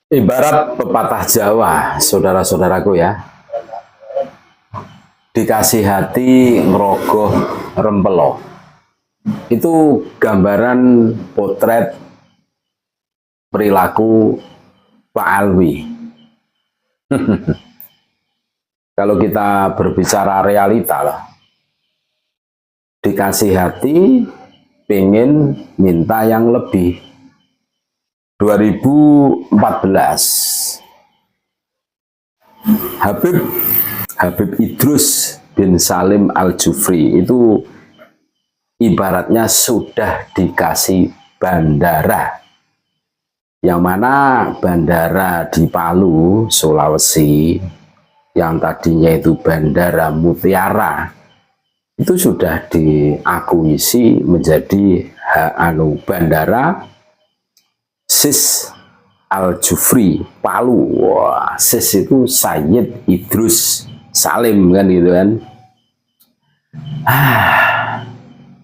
Ibarat pepatah Jawa, saudara-saudaraku ya, dikasih hati ngerogoh rempelo. Itu gambaran potret perilaku Pak Alwi. Kalau kita berbicara realita lah, dikasih hati pengen minta yang lebih. 2014 Habib Idrus bin Salim Al-Jufri itu ibaratnya sudah dikasih bandara, yang mana bandara di Palu, Sulawesi, yang tadinya itu Bandara Mutiara, itu sudah diakuisisi menjadi bandara Sis Al-Jufri Palu. Wah, Sis itu Sayyid Idrus Salim kan gitu kan.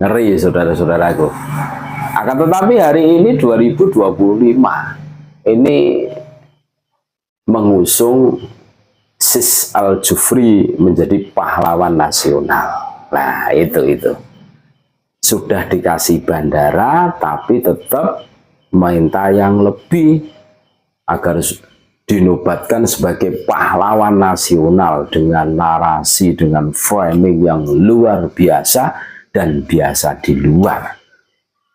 Ngeri saudara-saudaraku. Akan tetapi hari ini 2025 ini mengusung Sis Al-Jufri menjadi pahlawan nasional. Nah, itu. Sudah dikasih bandara tapi tetap minta yang lebih agar dinobatkan sebagai pahlawan nasional dengan narasi, dengan framing yang luar biasa dan biasa di luar.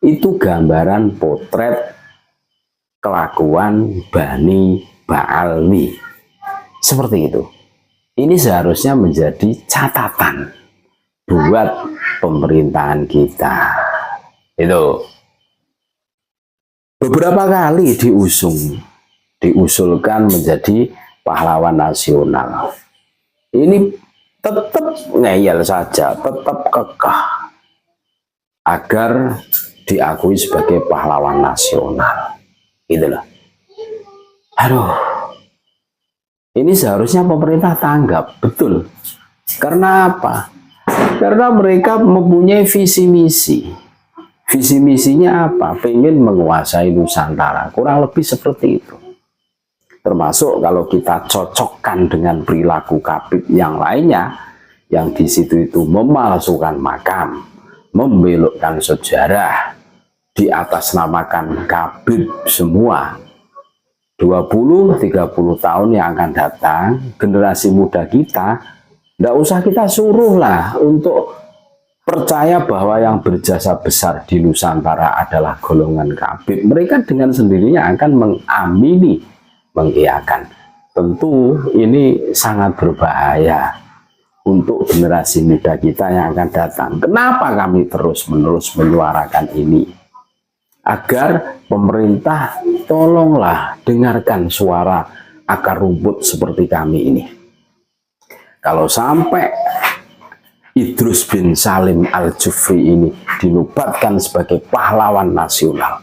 Itu gambaran potret kelakuan Bani Ba'alwi. Seperti itu. Ini seharusnya menjadi catatan buat pemerintahan kita. Itu. Beberapa kali diusulkan menjadi pahlawan nasional. Ini tetap ngeyel saja, tetap kekeh agar diakui sebagai pahlawan nasional. Itulah. Aduh. Ini seharusnya pemerintah tanggap, betul. Karena apa? Karena mereka mempunyai visi misi. Visi misinya apa? Pengen menguasai Nusantara. Kurang lebih seperti itu. Termasuk kalau kita cocokkan dengan perilaku Kabid yang lainnya, yang di situ itu memalsukan makam, membelokkan sejarah, diatasnamakan Kabid semua. 20-30 tahun yang akan datang, generasi muda kita, tidak usah kita suruh lah untuk percaya bahwa yang berjasa besar di Nusantara adalah golongan Kabid. Mereka dengan sendirinya akan mengamini, mengiyakan. Tentu ini sangat berbahaya untuk generasi muda kita yang akan datang. Kenapa kami terus-menerus menyuarakan ini? Agar pemerintah tolonglah dengarkan suara akar rumput seperti kami ini. Kalau sampai Idrus bin Salim Al-Jufri ini dinobatkan sebagai pahlawan nasional,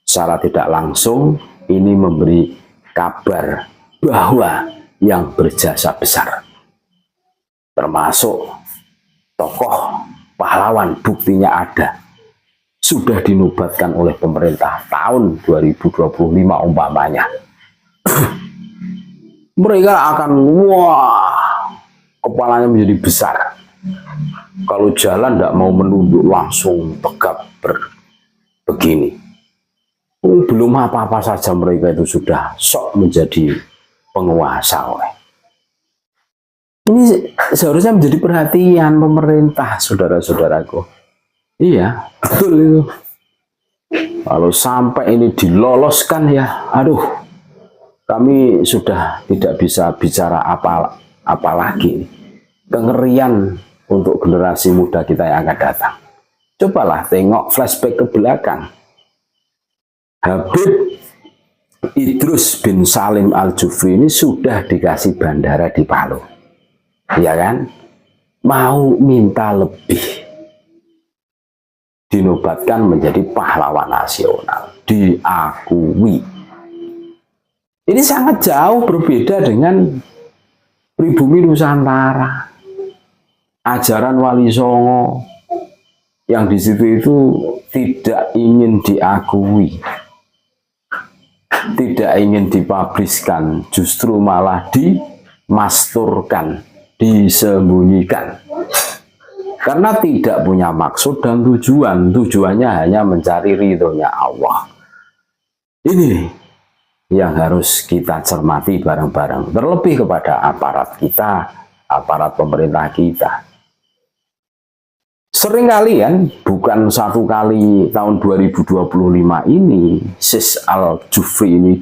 secara tidak langsung ini memberi kabar bahwa yang berjasa besar, termasuk tokoh pahlawan, buktinya ada, sudah dinobatkan oleh pemerintah tahun 2025 umpamanya. Mereka akan kepalanya menjadi besar. Kalau jalan tidak mau menunduk, langsung tegap begini. Belum apa-apa saja mereka itu sudah sok menjadi penguasa. Ini seharusnya menjadi perhatian pemerintah, saudara-saudaraku. Iya, betul itu. Kalau sampai ini diloloskan ya, aduh, kami sudah tidak bisa bicara apa lagi. Kengerian untuk generasi muda kita yang akan datang. Cobalah tengok flashback ke belakang. Habib Idrus bin Salim Al-Jufri ini sudah dikasih bandara di Palu. Ya kan? Mau minta lebih. Dinobatkan menjadi pahlawan nasional. Diakui. Ini sangat jauh berbeda dengan pribumi Nusantara. Ajaran Wali Songo yang di situ itu tidak ingin diakui. tidak ingin dipubliskan, justru malah dimasturkan, disembunyikan. Karena tidak punya maksud dan tujuan. Tujuannya hanya mencari ridhonya Allah. Ini yang harus kita cermati bareng-bareng. Terlebih kepada aparat kita, aparat pemerintah kita. Seringkali kan, bukan satu kali tahun 2025 ini, Sis Al-Jufri ini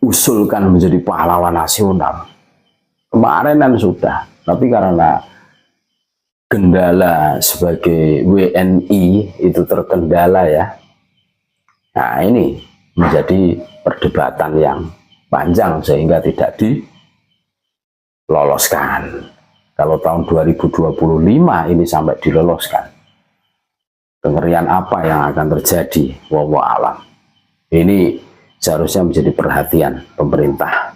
diusulkan menjadi pahlawan nasional. Kemarin kan sudah, tapi karena kendala sebagai WNI itu terkendala ya. Nah ini menjadi perdebatan yang panjang sehingga tidak diloloskan. Kalau tahun 2025 ini sampai diloloskan, kengerian apa yang akan terjadi? Wallahu alam. Ini seharusnya menjadi perhatian pemerintah,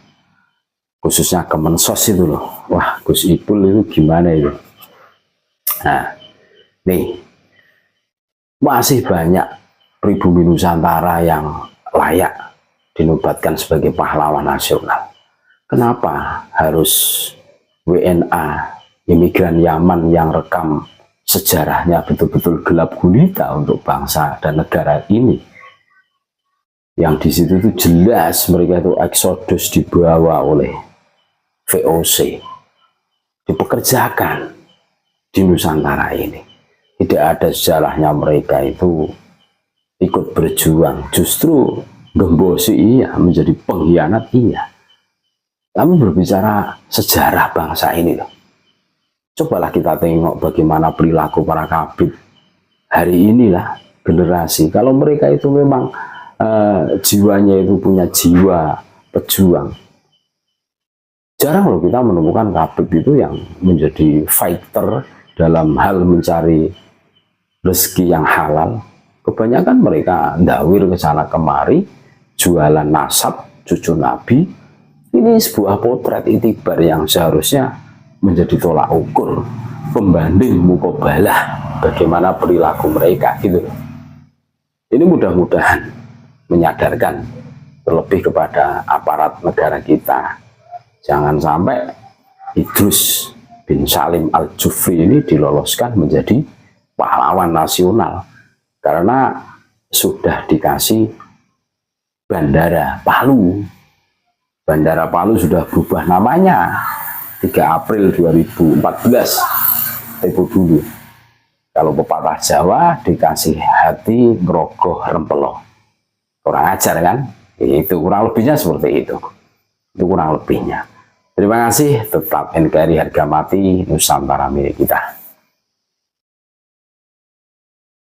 khususnya Kemensos itu loh. Wah, Gus Ipul itu gimana itu? Nah, nih masih banyak pribumi Nusantara yang layak dinobatkan sebagai pahlawan nasional. Kenapa harus WNA, imigran Yaman yang rekam sejarahnya betul-betul gelap gulita untuk bangsa dan negara ini? Yang di situ itu jelas mereka itu eksodus dibawa oleh VOC, dipekerjakan di Nusantara ini. Tidak ada sejarahnya mereka itu ikut berjuang, justru gembosi iya, menjadi pengkhianat iya. Kami berbicara sejarah bangsa ini loh. Cobalah kita tengok bagaimana perilaku para kabid hari inilah generasi. Kalau mereka itu memang jiwanya itu punya jiwa pejuang. Jarang loh kita menemukan kabid itu yang menjadi fighter dalam hal mencari rezeki yang halal. Kebanyakan mereka ndawir ke sana kemari, jualan nasab, cucu Nabi. Ini sebuah potret itibar yang seharusnya menjadi tolak ukur, pembanding mukobalah bagaimana perilaku mereka gitu. Ini mudah-mudahan menyadarkan terlebih kepada aparat negara kita. Jangan sampai Idrus bin Salim Al-Jufri ini diloloskan menjadi pahlawan nasional karena sudah dikasih Bandara Palu. Bandara Palu sudah berubah namanya 3 April 2014. Tempo dulu. Kalau pepatah Jawa dikasih hati ngerogoh rempelo. Kurang ajar kan? Itu kurang lebihnya seperti itu. Itu kurang lebihnya. Terima kasih. Tetap NKRI harga mati, Nusantara milik kita.